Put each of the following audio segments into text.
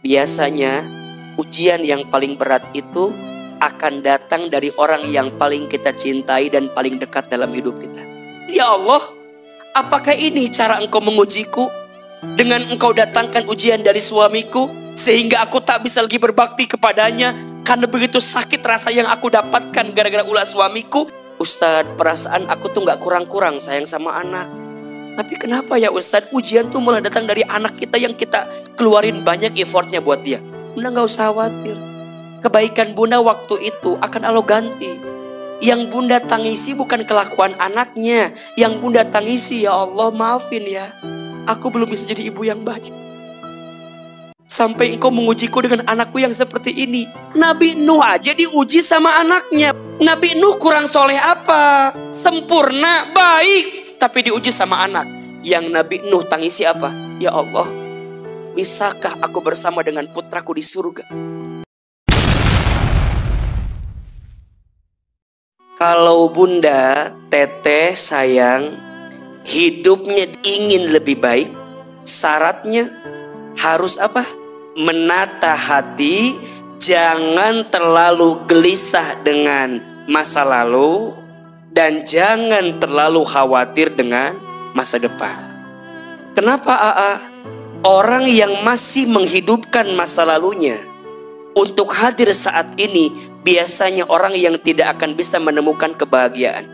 Biasanya ujian yang paling berat itu akan datang dari orang yang paling kita cintai dan paling dekat dalam hidup kita. Ya Allah, apakah ini cara Engkau mengujiku? Dengan Engkau datangkan ujian dari suamiku, sehingga aku tak bisa lagi berbakti kepadanya, karena begitu sakit rasa yang aku dapatkan gara-gara ulah suamiku. Ustadz, perasaan aku tuh gak kurang-kurang sayang sama anak. Tapi kenapa ya Ustadz, ujian tuh malah datang dari anak kita yang kita keluarin banyak effortnya buat dia. Bunda gak usah khawatir, kebaikan Bunda waktu itu akan Allah ganti. Yang Bunda tangisi bukan kelakuan anaknya, yang Bunda tangisi, ya Allah maafin ya, aku belum bisa jadi ibu yang baik. Sampai Engkau mengujiku dengan anakku yang seperti ini. Nabi Nuh aja diuji sama anaknya. Nabi Nuh kurang soleh apa? Sempurna, baik, tapi diuji sama anak. Yang Nabi Nuh tangisi apa? Ya Allah, bisakah aku bersama dengan putraku di surga? Kalau Bunda, Teteh, sayang, hidupnya ingin lebih baik, syaratnya harus apa? Menata hati, jangan terlalu gelisah dengan masa lalu, dan jangan terlalu khawatir dengan masa depan. Kenapa AA? Orang yang masih menghidupkan masa lalunya untuk hadir saat ini, biasanya orang yang tidak akan bisa menemukan kebahagiaan.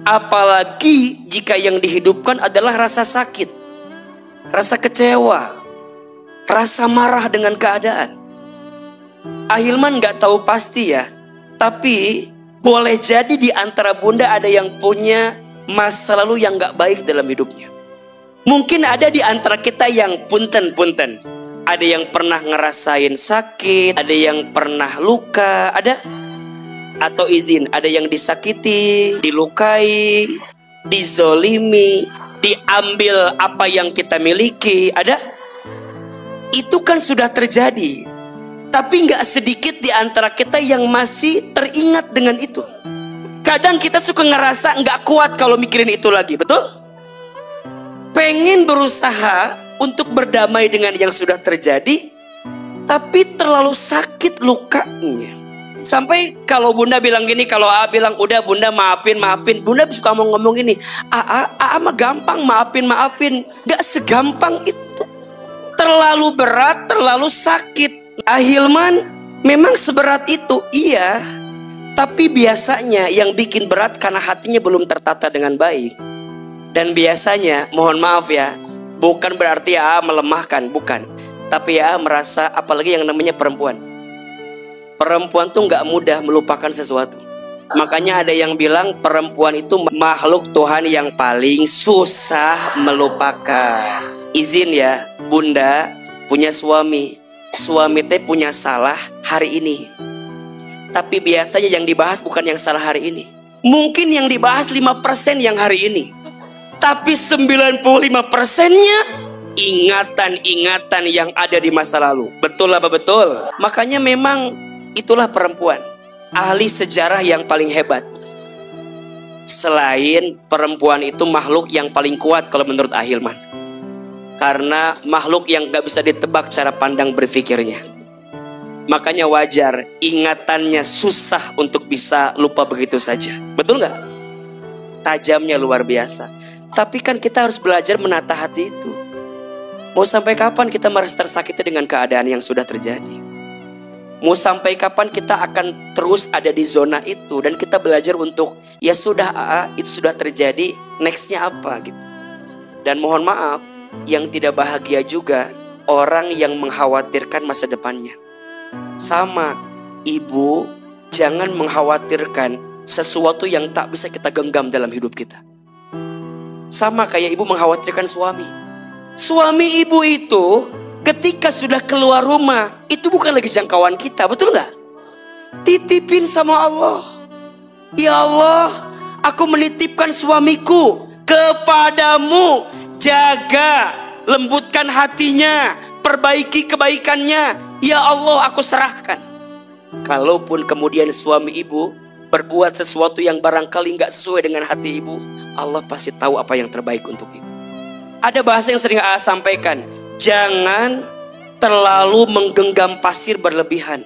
Apalagi jika yang dihidupkan adalah rasa sakit, rasa kecewa, rasa marah dengan keadaan. Ahilman gak tahu pasti ya, tapi boleh jadi di antara Bunda ada yang punya masa lalu yang gak baik dalam hidupnya. Mungkin ada di antara kita yang punten-punten. Ada yang pernah ngerasain sakit, ada yang pernah luka, ada? Atau izin, ada yang disakiti, dilukai, dizolimi, diambil apa yang kita miliki, ada? Itu kan sudah terjadi. Tapi gak sedikit di antara kita yang masih teringat dengan itu. Kadang kita suka ngerasa gak kuat kalau mikirin itu lagi, betul? Pengen berusaha untuk berdamai dengan yang sudah terjadi, tapi terlalu sakit lukanya. Sampai kalau Bunda bilang gini, kalau AA bilang udah Bunda maafin, Bunda suka mau ngomong gini, AA mah gampang maafin. Gak segampang itu. Terlalu berat, terlalu sakit. Ahilman, memang seberat itu, iya. Tapi biasanya yang bikin berat karena hatinya belum tertata dengan baik. Dan biasanya, mohon maaf ya, bukan berarti AA melemahkan, bukan. Tapi AA merasa, apalagi yang namanya perempuan. Perempuan tuh gak mudah melupakan sesuatu. Makanya ada yang bilang perempuan itu makhluk Tuhan yang paling susah melupakan. Izin ya, Bunda punya suami. Suami teh punya salah hari ini. Tapi biasanya yang dibahas bukan yang salah hari ini. Mungkin yang dibahas 5% yang hari ini. Tapi 95%-nya ingatan-ingatan yang ada di masa lalu. Betul apa betul? Makanya memang itulah perempuan, ahli sejarah yang paling hebat. Selain perempuan itu makhluk yang paling kuat kalau menurut Ahilman. Karena makhluk yang gak bisa ditebak cara pandang berpikirnya. Makanya wajar ingatannya susah untuk bisa lupa begitu saja. Betul gak? Tajamnya luar biasa. Tapi kan kita harus belajar menata hati itu. Mau sampai kapan kita merasa tersakiti dengan keadaan yang sudah terjadi? Mau sampai kapan kita akan terus ada di zona itu? Dan kita belajar untuk, ya sudah itu sudah terjadi, nextnya apa gitu. Dan mohon maaf, yang tidak bahagia juga orang yang mengkhawatirkan masa depannya. Sama, ibu jangan mengkhawatirkan sesuatu yang tak bisa kita genggam dalam hidup kita. Sama kayak ibu mengkhawatirkan suami. Suami ibu itu ketika sudah keluar rumah, itu bukan lagi jangkauan kita, betul gak? Titipin sama Allah. Ya Allah, aku menitipkan suamiku kepadamu. Jaga, lembutkan hatinya, perbaiki kebaikannya. Ya Allah, aku serahkan. Kalaupun kemudian suami ibu berbuat sesuatu yang barangkali gak sesuai dengan hati ibu, Allah pasti tahu apa yang terbaik untuk ibu. Ada bahasa yang sering AA sampaikan, jangan terlalu menggenggam pasir berlebihan.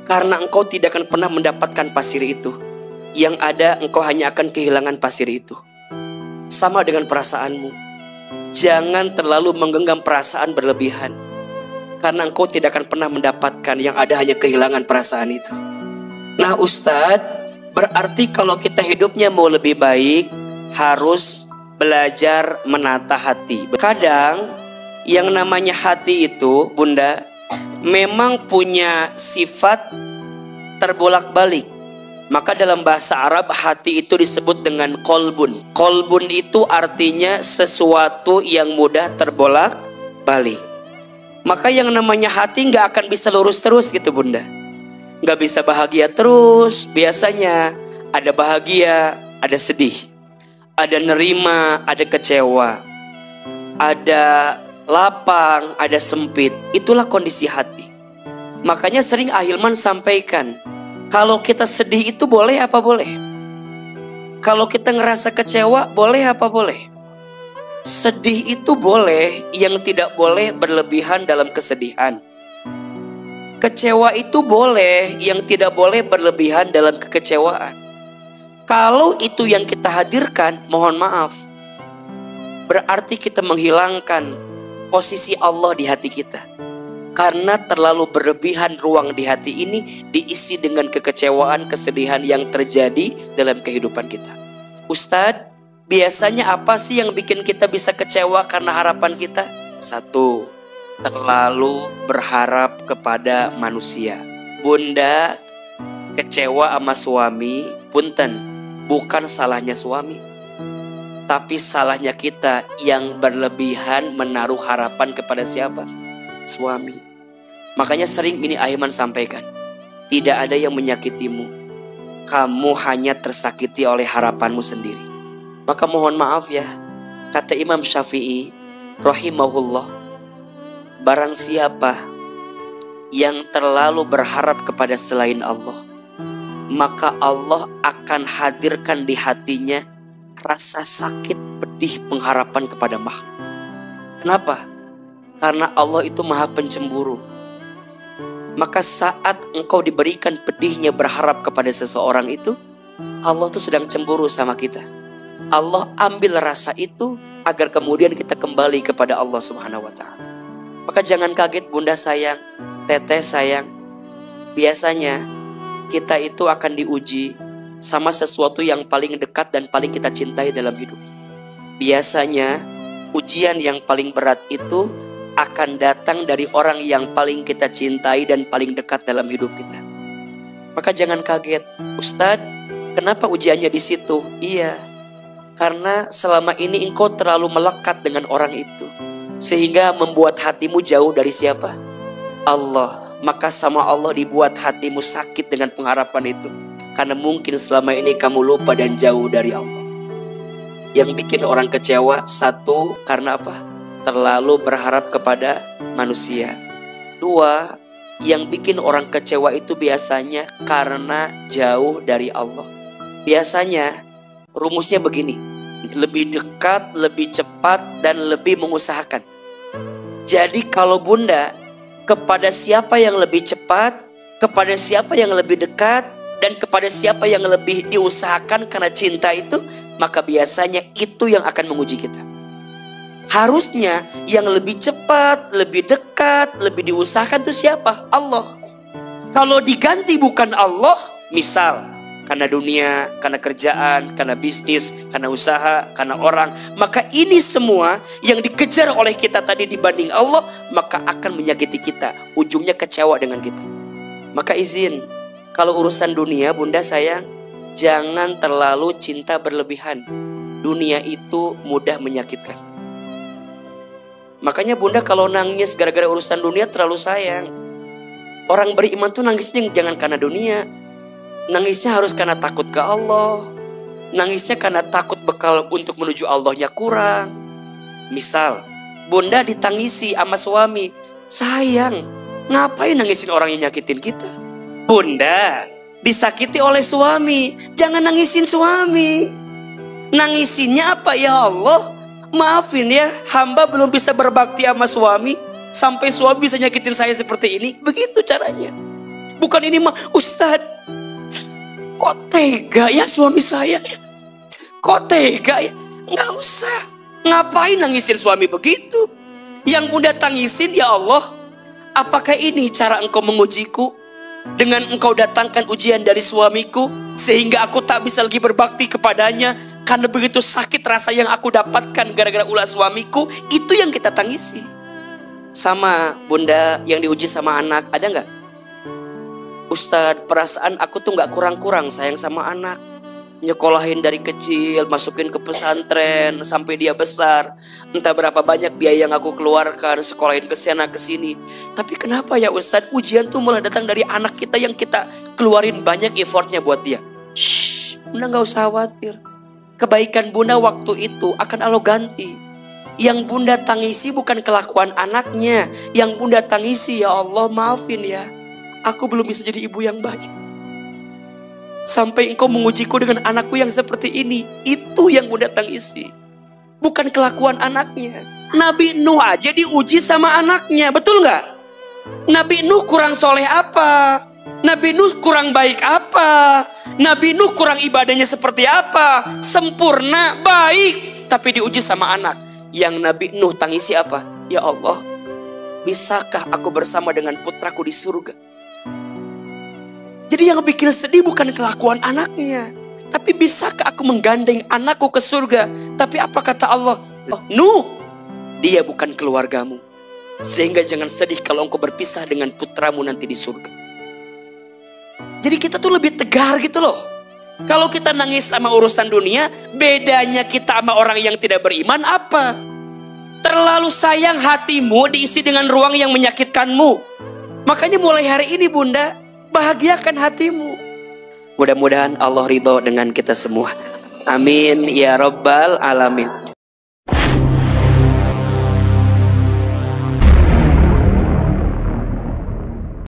Karena engkau tidak akan pernah mendapatkan pasir itu. Yang ada engkau hanya akan kehilangan pasir itu. Sama dengan perasaanmu. Jangan terlalu menggenggam perasaan berlebihan. Karena engkau tidak akan pernah mendapatkan, yang ada hanya kehilangan perasaan itu. Nah Ustadz, berarti kalau kita hidupnya mau lebih baik, harus belajar menata hati. Kadang yang namanya hati itu, Bunda, memang punya sifat terbolak-balik. Maka dalam bahasa Arab hati itu disebut dengan kolbun. Kolbun itu artinya sesuatu yang mudah terbolak-balik. Maka yang namanya hati nggak akan bisa lurus terus gitu Bunda. Nggak bisa bahagia terus. Biasanya ada bahagia, ada sedih, ada nerima, ada kecewa, ada lapang, ada sempit. Itulah kondisi hati. Makanya sering Ahilman sampaikan, kalau kita sedih itu boleh apa boleh? Kalau kita ngerasa kecewa boleh apa boleh? Sedih itu boleh, yang tidak boleh berlebihan dalam kesedihan. Kecewa itu boleh, yang tidak boleh berlebihan dalam kekecewaan. Kalau itu yang kita hadirkan, mohon maaf, berarti kita menghilangkan posisi Allah di hati kita. Karena terlalu berlebihan ruang di hati ini diisi dengan kekecewaan, kesedihan yang terjadi dalam kehidupan kita. Ustadz, biasanya apa sih yang bikin kita bisa kecewa karena harapan kita? Satu, terlalu berharap kepada manusia. Bunda kecewa sama suami, punten, bukan salahnya suami, tapi salahnya kita yang berlebihan menaruh harapan kepada siapa? Suami. Makanya sering ini Ahilman sampaikan, tidak ada yang menyakitimu, kamu hanya tersakiti oleh harapanmu sendiri. Maka mohon maaf ya, kata Imam Syafi'i rahimahullah, barang siapa yang terlalu berharap kepada selain Allah, maka Allah akan hadirkan di hatinya rasa sakit, pedih, pengharapan kepada makhluk. Kenapa? Karena Allah itu maha pencemburu. Maka saat engkau diberikan pedihnya berharap kepada seseorang itu, Allah tuh sedang cemburu sama kita. Allah ambil rasa itu agar kemudian kita kembali kepada Allah Subhanahu wa ta'ala. Maka jangan kaget Bunda sayang, Teteh sayang. Biasanya kita itu akan diuji sama sesuatu yang paling dekat dan paling kita cintai dalam hidup. Biasanya ujian yang paling berat itu akan datang dari orang yang paling kita cintai dan paling dekat dalam hidup kita. Maka jangan kaget, Ustadz, kenapa ujiannya di situ? Iya, karena selama ini engkau terlalu melekat dengan orang itu, sehingga membuat hatimu jauh dari siapa? Allah. Maka sama Allah dibuat hatimu sakit dengan pengharapan itu, karena mungkin selama ini kamu lupa dan jauh dari Allah. Yang bikin orang kecewa, satu, karena apa? Terlalu berharap kepada manusia. Dua, yang bikin orang kecewa itu biasanya karena jauh dari Allah. Biasanya rumusnya begini, lebih dekat, lebih cepat, dan lebih mengusahakan. Jadi kalau Bunda kepada siapa yang lebih cepat, kepada siapa yang lebih dekat, dan kepada siapa yang lebih diusahakan karena cinta itu, maka biasanya itu yang akan menguji kita. Harusnya yang lebih cepat, lebih dekat, lebih diusahakan itu siapa? Allah. Kalau diganti bukan Allah, misal karena dunia, karena kerjaan, karena bisnis, karena usaha, karena orang, maka ini semua yang dikejar oleh kita tadi dibanding Allah, maka akan menyakiti kita, ujungnya kecewa dengan kita. Maka izin, kalau urusan dunia Bunda sayang, jangan terlalu cinta berlebihan. Dunia itu mudah menyakitkan. Makanya Bunda kalau nangis gara-gara urusan dunia terlalu sayang. Orang beriman tuh nangisnya jangan karena dunia. Nangisnya harus karena takut ke Allah. Nangisnya karena takut bekal untuk menuju Allahnya kurang. Misal, Bunda ditangisi sama suami. Sayang, ngapain nangisin orang yang nyakitin kita? Bunda disakiti oleh suami, jangan nangisin suami. Nangisinnya apa? Ya Allah, maafin ya, hamba belum bisa berbakti sama suami. Sampai suami bisa nyakitin saya seperti ini. Begitu caranya. Bukan ini mah, Ustadz, kok tega ya suami saya ya? Kok tega ya? Nggak usah. Ngapain nangisin suami begitu? Yang Bunda tangisin, ya Allah, apakah ini cara engkau mengujiku? Dengan engkau datangkan ujian dari suamiku, sehingga aku tak bisa lagi berbakti kepadanya, karena begitu sakit rasa yang aku dapatkan gara-gara ulah suamiku. Itu yang kita tangisi. Sama Bunda yang diuji sama anak, ada nggak? Ustadz, perasaan aku tuh nggak kurang-kurang sayang sama anak. Nyekolahin dari kecil, masukin ke pesantren sampai dia besar. Entah berapa banyak biaya yang aku keluarkan, sekolahin ke sana ke sini. Tapi kenapa ya Ustadz, ujian tuh malah datang dari anak kita yang kita keluarin banyak effortnya buat dia. Shh, Bunda gak usah khawatir. Kebaikan Bunda waktu itu akan Allah ganti. Yang Bunda tangisi bukan kelakuan anaknya. Yang Bunda tangisi, ya Allah maafin ya, aku belum bisa jadi ibu yang baik. Sampai engkau mengujiku dengan anakku yang seperti ini. Itu yang Bunda tangisi, bukan kelakuan anaknya. Nabi Nuh aja diuji sama anaknya, betul nggak? Nabi Nuh kurang soleh apa? Nabi Nuh kurang baik apa? Nabi Nuh kurang ibadahnya seperti apa? Sempurna, baik, tapi diuji sama anak. Yang Nabi Nuh tangisi apa? Ya Allah, bisakah aku bersama dengan putraku di surga? Jadi yang bikin sedih bukan kelakuan anaknya, tapi bisakah aku menggandeng anakku ke surga? Tapi apa kata Allah? Nuh, dia bukan keluargamu, sehingga jangan sedih kalau engkau berpisah dengan putramu nanti di surga. Jadi kita tuh lebih tegar gitu loh. Kalau kita nangis sama urusan dunia, bedanya kita sama orang yang tidak beriman apa? Terlalu sayang hatimu diisi dengan ruang yang menyakitkanmu. Makanya mulai hari ini Bunda, bahagiakan hatimu. Mudah-mudahan Allah ridho dengan kita semua. Amin ya Rabbal Alamin.